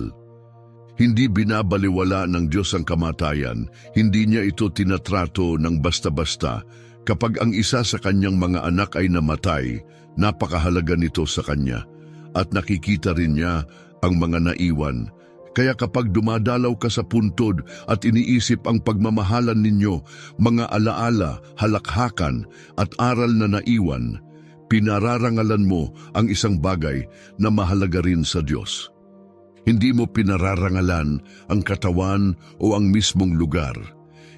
Hindi binabaliwala ng Diyos ang kamatayan, hindi niya ito tinatrato ng basta-basta. Kapag ang isa sa kanyang mga anak ay namatay, napakahalaga nito sa kanya. At nakikita rin niya ang mga naiwan. Kaya kapag dumadalaw ka sa puntod at iniisip ang pagmamahalan ninyo, mga alaala, halakhakan at aral na naiwan, pinararangalan mo ang isang bagay na mahalaga rin sa Diyos. Hindi mo pinararangalan ang katawan o ang mismong lugar.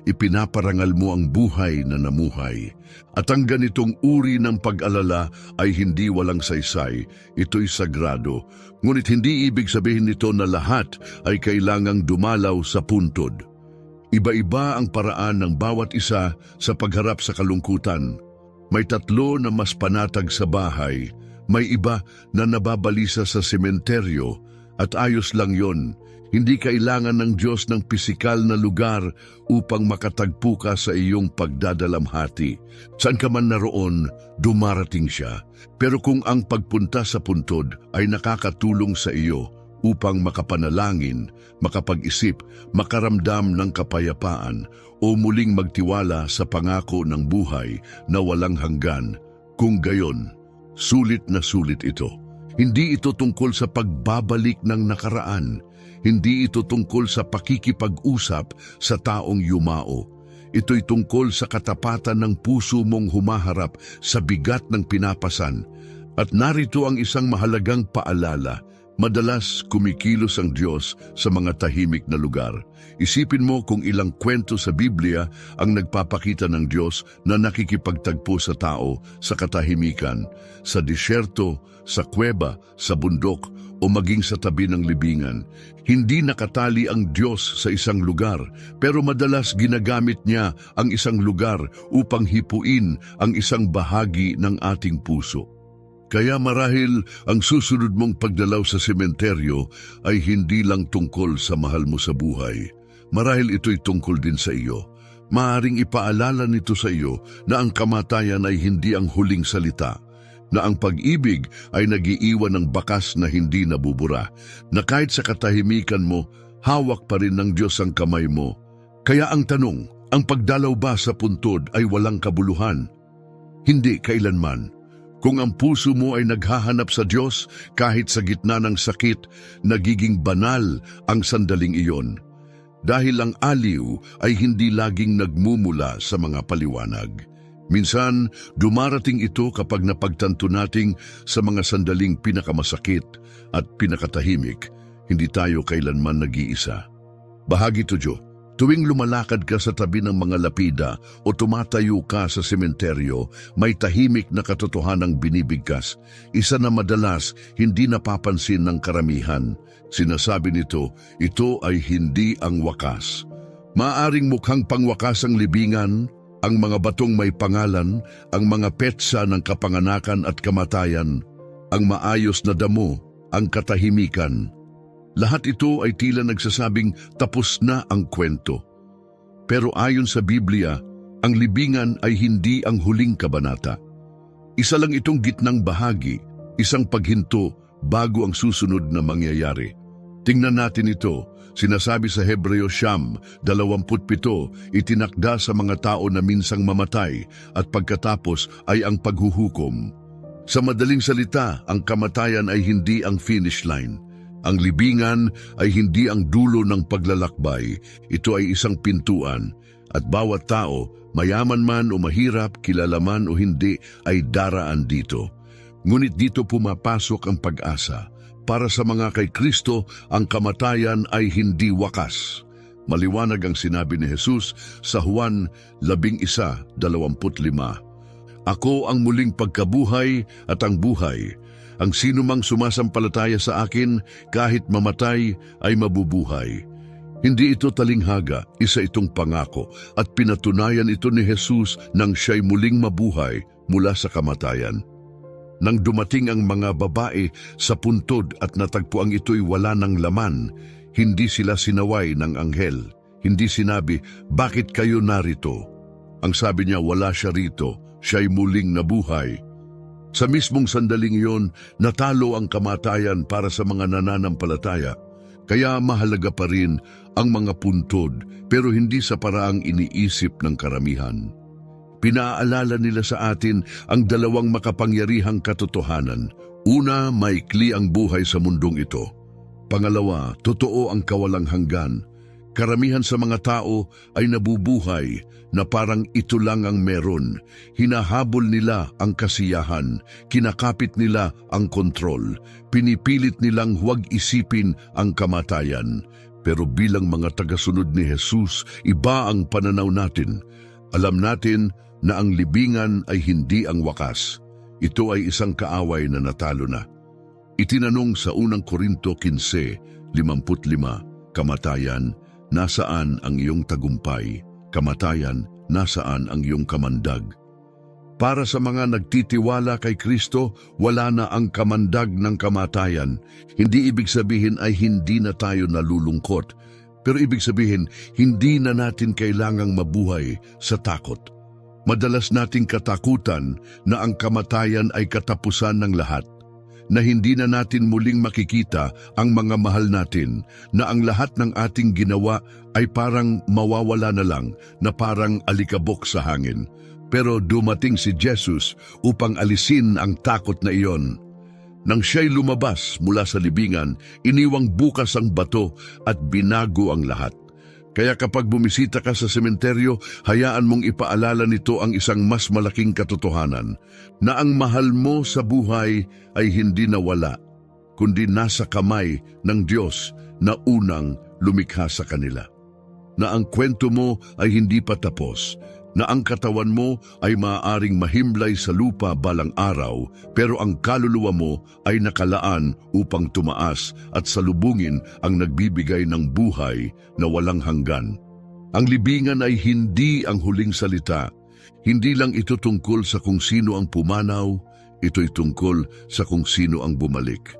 ipinaparangal mo ang buhay na namuhay. At ang ganitong uri ng pag-alala ay hindi walang saysay, ito'y sagrado. Ngunit hindi ibig sabihin nito na lahat ay kailangang dumalaw sa puntod. Iba-iba ang paraan ng bawat isa sa pagharap sa kalungkutan. May tatlo na mas panatag sa bahay, may iba na nababalisa sa sementeryo, at ayos lang yon. Hindi kailangan ng Diyos ng pisikal na lugar upang makatagpo ka sa iyong pagdadalamhati. Saan ka man naroon, dumarating siya. Pero kung ang pagpunta sa puntod ay nakakatulong sa iyo upang makapanalangin, makapag-isip, makaramdam ng kapayapaan, o muling magtiwala sa pangako ng buhay na walang hanggan, kung gayon, sulit na sulit ito. Hindi ito tungkol sa pagbabalik ng nakaraan. Hindi ito tungkol sa pakikipag-usap sa taong yumao. Ito'y tungkol sa katapatan ng puso mong humaharap sa bigat ng pinapasan. At narito ang isang mahalagang paalala. Madalas kumikilos ang Diyos sa mga tahimik na lugar. Isipin mo kung ilang kwento sa Biblia ang nagpapakita ng Diyos na nakikipagtagpo sa tao sa katahimikan, sa disyerto, sa kuweba, sa bundok, o maging sa tabi ng libingan. Hindi nakatali ang Diyos sa isang lugar, pero madalas ginagamit niya ang isang lugar upang hipuin ang isang bahagi ng ating puso. Kaya marahil ang susunod mong pagdalaw sa sementeryo ay hindi lang tungkol sa mahal mo sa buhay. Marahil ito'y tungkol din sa iyo. Maaring ipaalala nito sa iyo na ang kamatayan ay hindi ang huling salita, na ang pag-ibig ay nag-iiwan ng bakas na hindi nabubura, na kahit sa katahimikan mo, hawak pa rin ng Diyos ang kamay mo. Kaya ang tanong, ang pagdalaw ba sa puntod ay walang kabuluhan? Hindi kailanman. Kung ang puso mo ay naghahanap sa Diyos, kahit sa gitna ng sakit, nagiging banal ang sandaling iyon. Dahil ang aliw ay hindi laging nagmumula sa mga paliwanag. Minsan, dumarating ito kapag napagtanto nating sa mga sandaling pinakamasakit at pinakatahimik, hindi tayo kailanman nag-iisa. Bahagi to, Diyo. Tuwing lumalakad ka sa tabi ng mga lapida o tumatayo ka sa sementeryo, may tahimik na katotohanang binibigkas, isa na madalas hindi napapansin ng karamihan. Sinasabi nito, ito ay hindi ang wakas. Maaring mukhang pangwakas ang libingan, ang mga batong may pangalan, ang mga petsa ng kapanganakan at kamatayan, ang maayos na damo, ang katahimikan. Lahat ito ay tila nagsasabing tapos na ang kwento. Pero ayon sa Biblia, ang libingan ay hindi ang huling kabanata. Isa lang itong gitnang bahagi, isang paghinto bago ang susunod na mangyayari. Tingnan natin ito, sinasabi sa Hebreo 27, itinakda sa mga tao na minsang mamatay at pagkatapos ay ang paghuhukom. Sa madaling salita, ang kamatayan ay hindi ang finish line. Ang libingan ay hindi ang dulo ng paglalakbay, ito ay isang pintuan, at bawat tao, mayaman man o mahirap, kilala man o hindi, ay daraan dito. Ngunit dito pumapasok ang pag-asa. Para sa mga kay Kristo, ang kamatayan ay hindi wakas. Maliwanag ang sinabi ni Jesus sa Juan 11:25. Ako ang muling pagkabuhay at ang buhay. Ang sinumang sumasampalataya sa akin, kahit mamatay, ay mabubuhay. Hindi ito talinghaga, isa itong pangako, at pinatunayan ito ni Jesus nang siya'y muling mabuhay mula sa kamatayan. Nang dumating ang mga babae sa puntod at natagpuang ito'y wala ng laman, hindi sila sinaway ng anghel. Hindi sinabi, bakit kayo narito? Ang sabi niya, wala siya rito, siya'y muling nabuhay. Sa mismong sandaling iyon, natalo ang kamatayan para sa mga nananampalataya. Kaya mahalaga pa rin ang mga puntod, pero hindi sa paraang iniisip ng karamihan. Pinaalala nila sa atin ang dalawang makapangyarihang katotohanan. Una, maikli ang buhay sa mundong ito. Pangalawa, totoo ang kawalang hanggan. Karamihan sa mga tao ay nabubuhay na parang ito lang ang meron. Hinahabol nila ang kasiyahan, kinakapit nila ang kontrol, pinipilit nilang huwag isipin ang kamatayan. Pero bilang mga tagasunod ni Jesus, iba ang pananaw natin. Alam natin na ang libingan ay hindi ang wakas. Ito ay isang kaaway na natalo na. Itinanong sa unang Korinto 15:55, "Kamatayan, nasaan ang iyong tagumpay? Kamatayan, nasaan ang iyong kamandag?" Para sa mga nagtitiwala kay Kristo, wala na ang kamandag ng kamatayan. Hindi ibig sabihin ay hindi na tayo nalulungkot. Pero ibig sabihin, hindi na natin kailangang mabuhay sa takot. Madalas nating katakutan na ang kamatayan ay katapusan ng lahat, na hindi na natin muling makikita ang mga mahal natin, na ang lahat ng ating ginawa ay parang mawawala na lang, na parang alikabok sa hangin. Pero dumating si Jesus upang alisin ang takot na iyon. Nang siya'y lumabas mula sa libingan, iniwang bukas ang bato at binago ang lahat. Kaya kapag bumisita ka sa sementeryo, hayaan mong ipaalala nito ang isang mas malaking katotohanan, na ang mahal mo sa buhay ay hindi nawala, kundi nasa kamay ng Diyos na unang lumikha sa kanila. Na ang kwento mo ay hindi pa tapos, na ang katawan mo ay maaaring mahimlay sa lupa balang araw, pero ang kaluluwa mo ay nakalaan upang tumaas at salubungin ang nagbibigay ng buhay na walang hanggan. Ang libingan ay hindi ang huling salita. Hindi lang ito tungkol sa kung sino ang pumanaw, ito'y tungkol sa kung sino ang bumalik.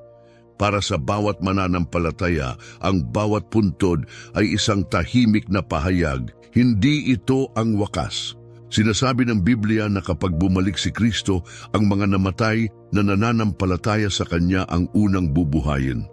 Para sa bawat mananampalataya, ang bawat puntod ay isang tahimik na pahayag. Hindi ito ang wakas. Sinasabi ng Biblia na kapag bumalik si Kristo, ang mga namatay na nananampalataya sa Kanya ang unang bubuhayin.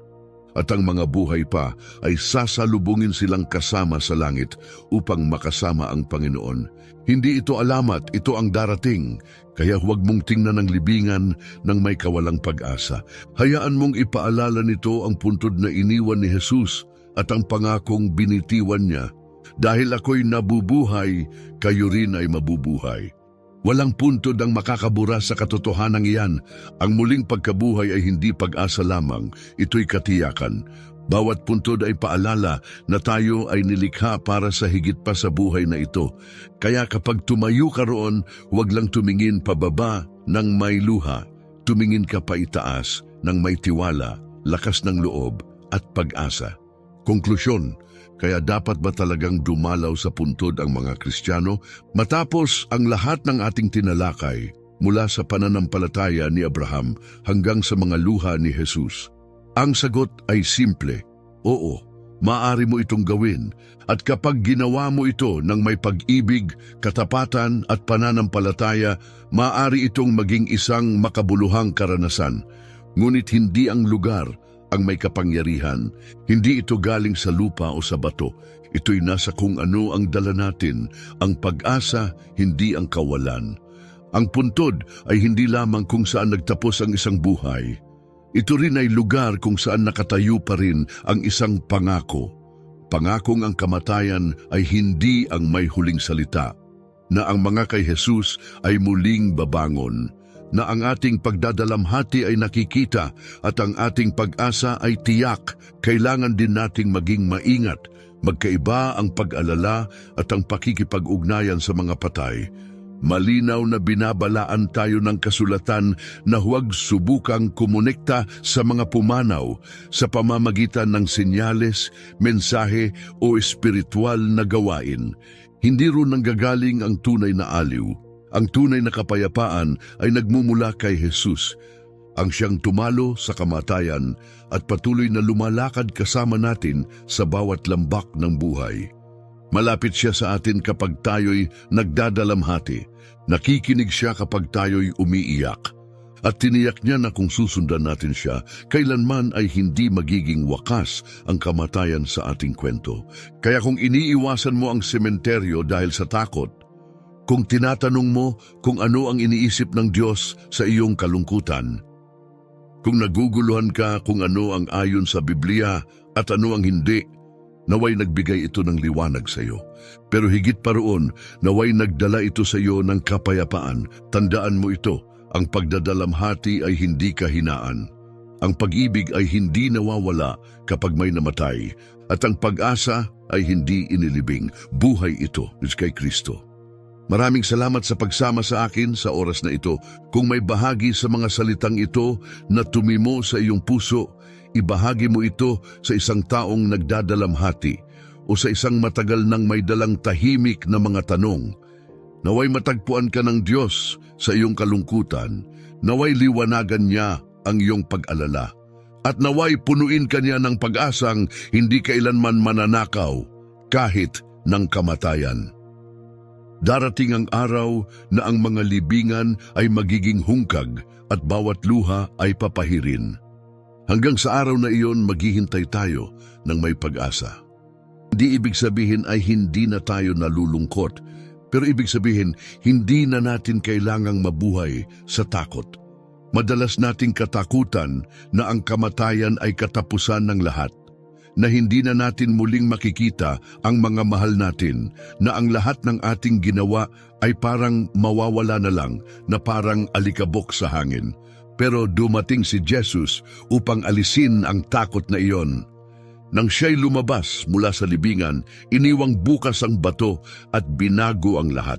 At ang mga buhay pa ay sasalubungin silang kasama sa langit upang makasama ang Panginoon. Hindi ito alamat, ito ang darating. Kaya huwag mong tingnan ang libingan ng may kawalang pag-asa. Hayaan mong ipaalala nito ang puntod na iniwan ni Jesus at ang pangakong binitiwan niya. Dahil ako'y nabubuhay, kayo rin ay mabubuhay. Walang puntod ang makakabura sa katotohanan iyan. Ang muling pagkabuhay ay hindi pag-asa lamang, ito'y katiyakan. Bawat puntod ay paalala na tayo ay nilikha para sa higit pa sa buhay na ito. Kaya kapag tumayo ka roon, huwag lang tumingin pababa ng may luha. Tumingin ka pa itaas ng may tiwala, lakas ng loob at pag-asa. Konklusyon, kaya dapat ba talagang dumalaw sa puntod ang mga Kristiyano matapos ang lahat ng ating tinalakay mula sa pananampalataya ni Abraham hanggang sa mga luha ni Jesus? Ang sagot ay simple, oo, maaari mo itong gawin, at kapag ginawa mo ito ng may pag-ibig, katapatan at pananampalataya, maaari itong maging isang makabuluhang karanasan. Ngunit hindi ang lugar ang may kapangyarihan. Hindi ito galing sa lupa o sa bato. Ito'y nasa kung ano ang dala natin, ang pag-asa, hindi ang kawalan. Ang puntod ay hindi lamang kung saan nagtapos ang isang buhay. Ito rin ay lugar kung saan nakatayo pa rin ang isang pangako. Pangakong ang kamatayan ay hindi ang may huling salita, na ang mga kay Jesus ay muling babangon, na ang ating pagdadalamhati ay nakikita at ang ating pag-asa ay tiyak. Kailangan din nating maging maingat. Magkaiba ang pag-alala at ang pakikipag-ugnayan sa mga patay. Malinaw na binabalaan tayo ng kasulatan na huwag subukang kumonekta sa mga pumanaw sa pamamagitan ng senyales, mensahe o espiritual na gawain. Hindi rin nanggagaling ang tunay na aliw. Ang tunay na kapayapaan ay nagmumula kay Jesus, ang siyang tumalo sa kamatayan at patuloy na lumalakad kasama natin sa bawat lambak ng buhay. Malapit siya sa atin kapag tayo'y nagdadalamhati. Nakikinig siya kapag tayo'y umiiyak. At tiniyak niya na kung susundan natin siya, kailanman ay hindi magiging wakas ang kamatayan sa ating kwento. Kaya kung iniiwasan mo ang sementeryo dahil sa takot, kung tinatanong mo kung ano ang iniisip ng Diyos sa iyong kalungkutan, kung naguguluhan ka kung ano ang ayon sa Biblia at ano ang hindi, naway nagbigay ito ng liwanag sa iyo. Pero higit pa roon, naway nagdala ito sa iyo ng kapayapaan. Tandaan mo ito, ang pagdadalamhati ay hindi kahinaan. Ang pag-ibig ay hindi nawawala kapag may namatay, at ang pag-asa ay hindi inilibing. Buhay ito kay Kristo. Maraming salamat sa pagsama sa akin sa oras na ito. Kung may bahagi sa mga salitang ito na tumimo sa iyong puso, ibahagi mo ito sa isang taong nagdadalamhati o sa isang matagal nang may dalang tahimik na mga tanong. Naway matagpuan ka ng Diyos sa iyong kalungkutan, naway liwanagan niya ang iyong pag-alala, at naway punuin ka niya ng pag-asang hindi kailanman mananakaw kahit ng kamatayan. Darating ang araw na ang mga libingan ay magiging hungkag at bawat luha ay papahirin. Hanggang sa araw na iyon, maghihintay tayo ng may pag-asa. Hindi ibig sabihin ay hindi na tayo nalulungkot, pero ibig sabihin, hindi na natin kailangang mabuhay sa takot. Madalas nating katakutan na ang kamatayan ay katapusan ng lahat, na hindi na natin muling makikita ang mga mahal natin, na ang lahat ng ating ginawa ay parang mawawala na lang, na parang alikabok sa hangin. Pero dumating si Jesus upang alisin ang takot na iyon. Nang siya'y lumabas mula sa libingan, iniwang bukas ang bato at binago ang lahat.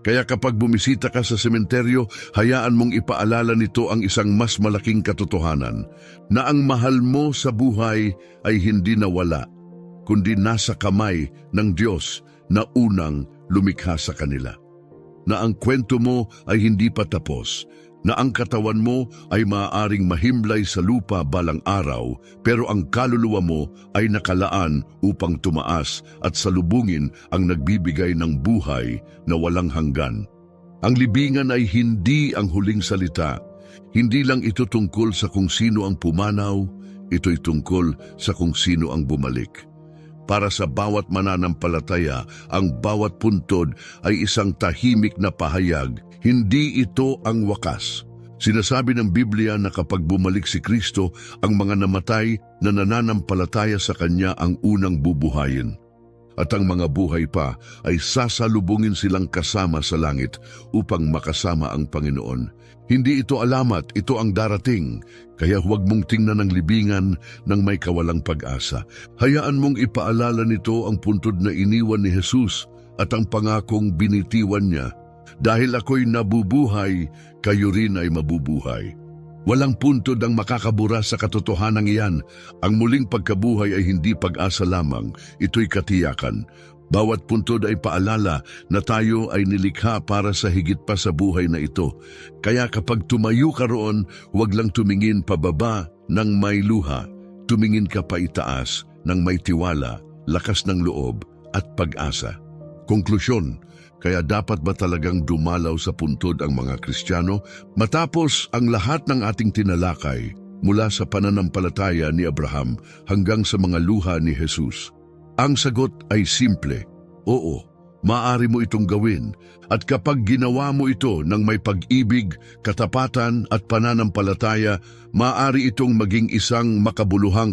Kaya kapag bumisita ka sa sementeryo, hayaan mong ipaalala nito ang isang mas malaking katotohanan, na ang mahal mo sa buhay ay hindi nawala, kundi nasa kamay ng Diyos na unang lumikha sa kanila. Na ang kwento mo ay hindi pa tapos, na ang katawan mo ay maaaring mahimlay sa lupa balang araw, pero ang kaluluwa mo ay nakalaan upang tumaas at salubungin ang nagbibigay ng buhay na walang hanggan. Ang libingan ay hindi ang huling salita. Hindi lang ito tungkol sa kung sino ang pumanaw, ito'y tungkol sa kung sino ang bumalik. Para sa bawat mananampalataya, ang bawat puntod ay isang tahimik na pahayag. Hindi ito ang wakas. Sinasabi ng Biblia na kapag bumalik si Kristo, ang mga namatay na nananampalataya sa Kanya ang unang bubuhayin. At ang mga buhay pa ay sasalubungin silang kasama sa langit upang makasama ang Panginoon. Hindi ito alamat, ito ang darating. Kaya huwag mong tingnan ang libingan ng may kawalang pag-asa. Hayaan mong ipaalala nito ang puntod na iniwan ni Jesus at ang pangakong binitiwan niya. Dahil ako'y nabubuhay, kayo rin ay mabubuhay. Walang puntod ang makakabura sa katotohanan iyan. Ang muling pagkabuhay ay hindi pag-asa lamang, ito'y katiyakan. Bawat puntod ay paalala na tayo ay nilikha para sa higit pa sa buhay na ito. Kaya kapag tumayo ka roon, huwag lang tumingin pababa ng may luha. Tumingin ka pa itaas ng may tiwala, lakas ng loob at pag-asa. Konklusyon, kaya dapat ba talagang dumalaw sa puntod ang mga Kristiyano matapos ang lahat ng ating tinalakay mula sa pananampalataya ni Abraham hanggang sa mga luha ni Jesus? Ang sagot ay simple, oo, maaari mo itong gawin, at kapag ginawa mo ito ng may pag-ibig, katapatan at pananampalataya, maaari itong maging isang makabuluhang